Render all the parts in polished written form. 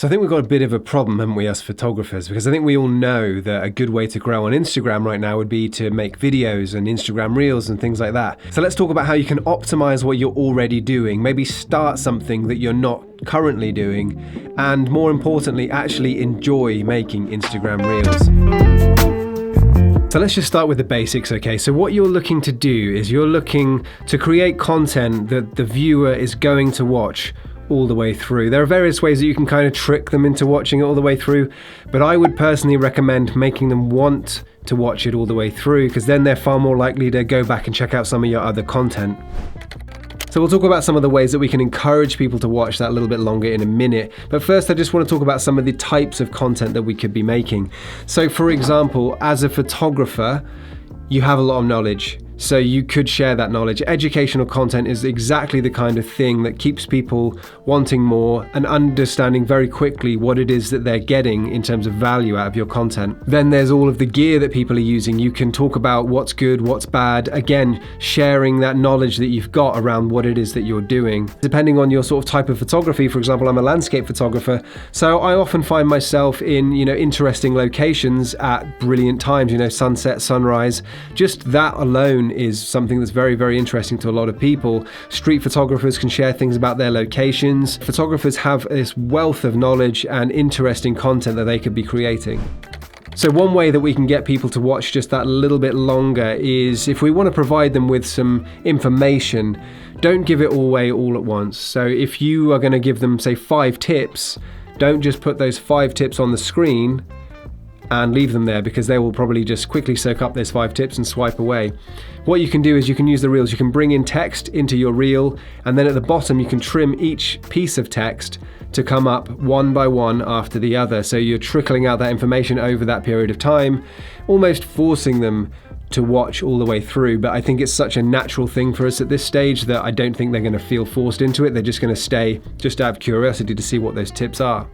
So I think we've got a bit of a problem, haven't we, us photographers? Because I think we all know that a good way to grow on Instagram right now would be to make videos and Instagram reels and things like that. So let's talk about how you can optimize what you're already doing, maybe start something that you're not currently doing, and more importantly, actually enjoy making Instagram reels. So let's just start with the basics, okay? So what you're looking to do is you're looking to create content that the viewer is going to watch all the way through. There are various ways that you can kind of trick them into watching it all the way through, but I would personally recommend making them want to watch it all the way through, because then they're far more likely to go back and check out some of your other content. So we'll talk about some of the ways that we can encourage people to watch that a little bit longer in a minute. But first, I just want to talk about some of the types of content that we could be making. So for example, as a photographer, you have a lot of knowledge. So you could share that knowledge. Educational content is exactly the kind of thing that keeps people wanting more and understanding very quickly what it is that they're getting in terms of value out of your content. Then there's all of the gear that people are using. You can talk about what's good, what's bad. Again, sharing that knowledge that you've got around what it is that you're doing. Depending on your sort of type of photography, for example, I'm a landscape photographer, so I often find myself in, interesting locations at brilliant times, sunset, sunrise. Just that alone is something that's very, very interesting to a lot of people. Street photographers can share things about their locations. Photographers have this wealth of knowledge and interesting content that they could be creating. So one way that we can get people to watch just that little bit longer is if we want to provide them with some information, don't give it all away all at once. So if you are going to give them, say, 5 tips, don't just put those 5 tips on the screen and leave them there, because they will probably just quickly soak up those 5 tips and swipe away. What you can do is you can use the reels. You can bring in text into your reel, and then at the bottom you can trim each piece of text to come up one by one after the other. So you're trickling out that information over that period of time, almost forcing them to watch all the way through. But I think it's such a natural thing for us at this stage that I don't think they're going to feel forced into it. They're just going to stay just out of curiosity to see what those tips are.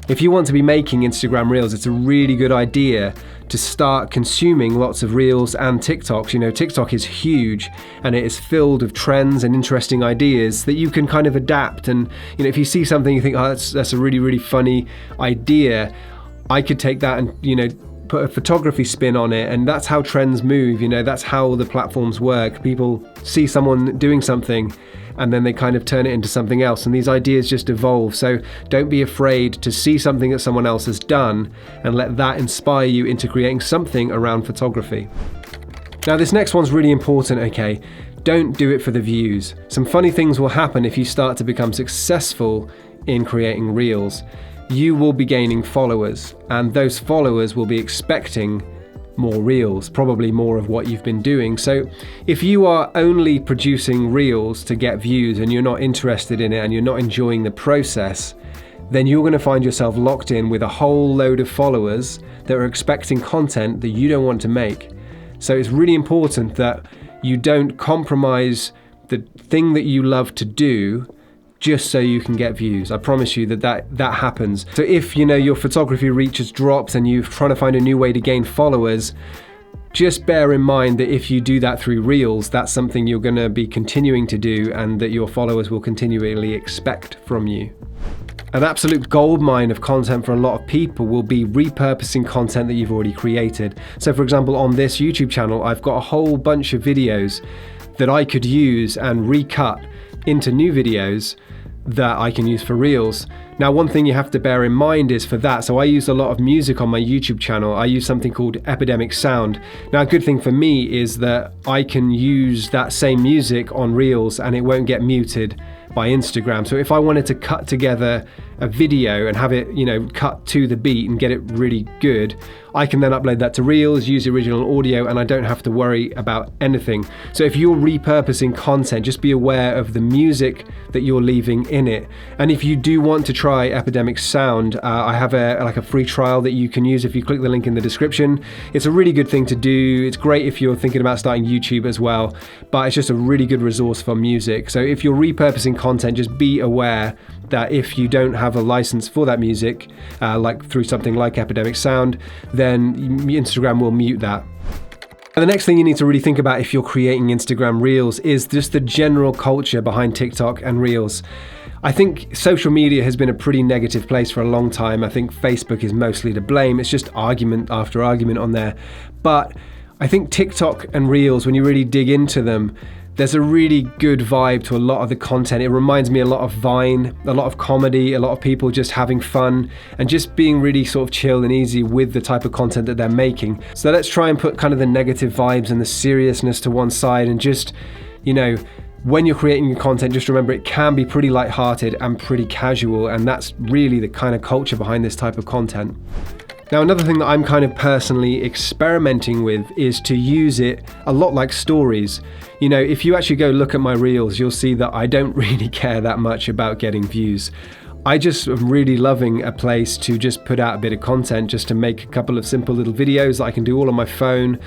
If you want to be making Instagram reels, it's a really good idea to start consuming lots of reels and TikToks. TikTok is huge and it is filled with trends and interesting ideas that you can kind of adapt. And if you see something you think, oh, that's a really, really funny idea, I could take that and put a photography spin on it. And that's how trends move. That's how the platforms work. People see someone doing something and then they kind of turn it into something else, and these ideas just evolve. So don't be afraid to see something that someone else has done and let that inspire you into creating something around photography. Now this next one's really important, okay? Don't do it for the views. Some funny things will happen if you start to become successful in creating reels. You will be gaining followers, and those followers will be expecting more reels, probably more of what you've been doing. So if you are only producing reels to get views and you're not interested in it and you're not enjoying the process, then you're going to find yourself locked in with a whole load of followers that are expecting content that you don't want to make. So it's really important that you don't compromise the thing that you love to do just so you can get views. I promise you that happens. So if your photography reach has dropped and you're trying to find a new way to gain followers, just bear in mind that if you do that through reels, that's something you're going to be continuing to do and that your followers will continually expect from you. An absolute goldmine of content for a lot of people will be repurposing content that you've already created. So for example, on this YouTube channel, I've got a whole bunch of videos that I could use and recut into new videos that I can use for reels. Now, one thing you have to bear in mind is for that, so I use a lot of music on my YouTube channel. I use something called Epidemic Sound. Now, a good thing for me is that I can use that same music on reels and it won't get muted by Instagram. So if I wanted to cut together a video and have it, cut to the beat and get it really good, I can then upload that to Reels, use the original audio, and I don't have to worry about anything. So if you're repurposing content, just be aware of the music that you're leaving in it. And if you do want to try Epidemic Sound, I have a free trial that you can use if you click the link in the description. It's a really good thing to do. It's great if you're thinking about starting YouTube as well, but it's just a really good resource for music. So if you're repurposing content, just be aware that if you don't have a license for that music, like through something like Epidemic Sound, then Instagram will mute that. And the next thing you need to really think about if you're creating Instagram Reels is just the general culture behind TikTok and Reels. I think social media has been a pretty negative place for a long time. I think Facebook is mostly to blame. It's just argument after argument on there. But I think TikTok and Reels, when you really dig into them, there's a really good vibe to a lot of the content. It reminds me a lot of Vine, a lot of comedy, a lot of people just having fun and just being really sort of chill and easy with the type of content that they're making. So let's try and put kind of the negative vibes and the seriousness to one side and just, you know, when you're creating your content, just remember it can be pretty lighthearted and pretty casual, and that's really the kind of culture behind this type of content. Now, another thing that I'm kind of personally experimenting with is to use it a lot like stories. You know, if you actually go look at my Reels, you'll see that I don't really care that much about getting views. I just am really loving a place to just put out a bit of content, just to make a couple of simple little videos that I can do all on my phone.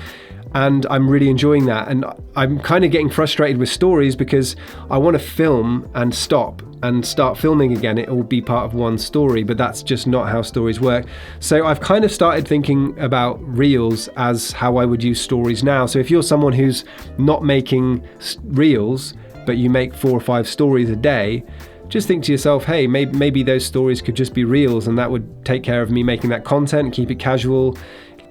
And I'm really enjoying that. And I'm kind of getting frustrated with stories because I want to film and stop and start filming again. It will be part of one story, but that's just not how stories work. So I've kind of started thinking about Reels as how I would use stories now. So if you're someone who's not making Reels, but you make 4 or 5 stories a day, just think to yourself, hey, maybe those stories could just be Reels, and that would take care of me making that content, keep it casual,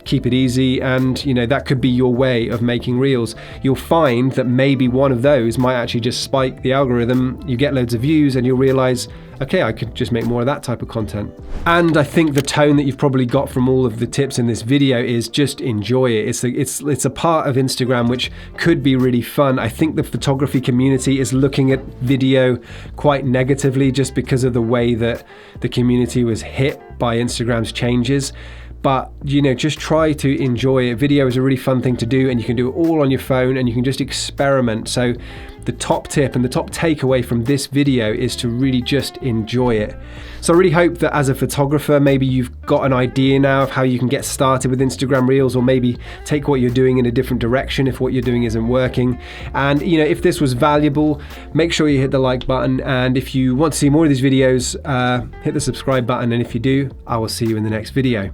keep it easy, and you know, that could be your way of making Reels. You'll find that maybe one of those might actually just spike the algorithm. You get loads of views and you'll realize, okay, I could just make more of that type of content. And I think the tone that you've probably got from all of the tips in this video is just enjoy it. It's a part of Instagram which could be really fun. I think the photography community is looking at video quite negatively just because of the way that the community was hit by Instagram's changes. But, you know, just try to enjoy it. Video is a really fun thing to do, and you can do it all on your phone and you can just experiment. So the top tip and the top takeaway from this video is to really just enjoy it. So I really hope that as a photographer, maybe you've got an idea now of how you can get started with Instagram Reels, or maybe take what you're doing in a different direction if what you're doing isn't working. And, you know, if this was valuable, make sure you hit the like button. And if you want to see more of these videos, hit the subscribe button. And if you do, I will see you in the next video.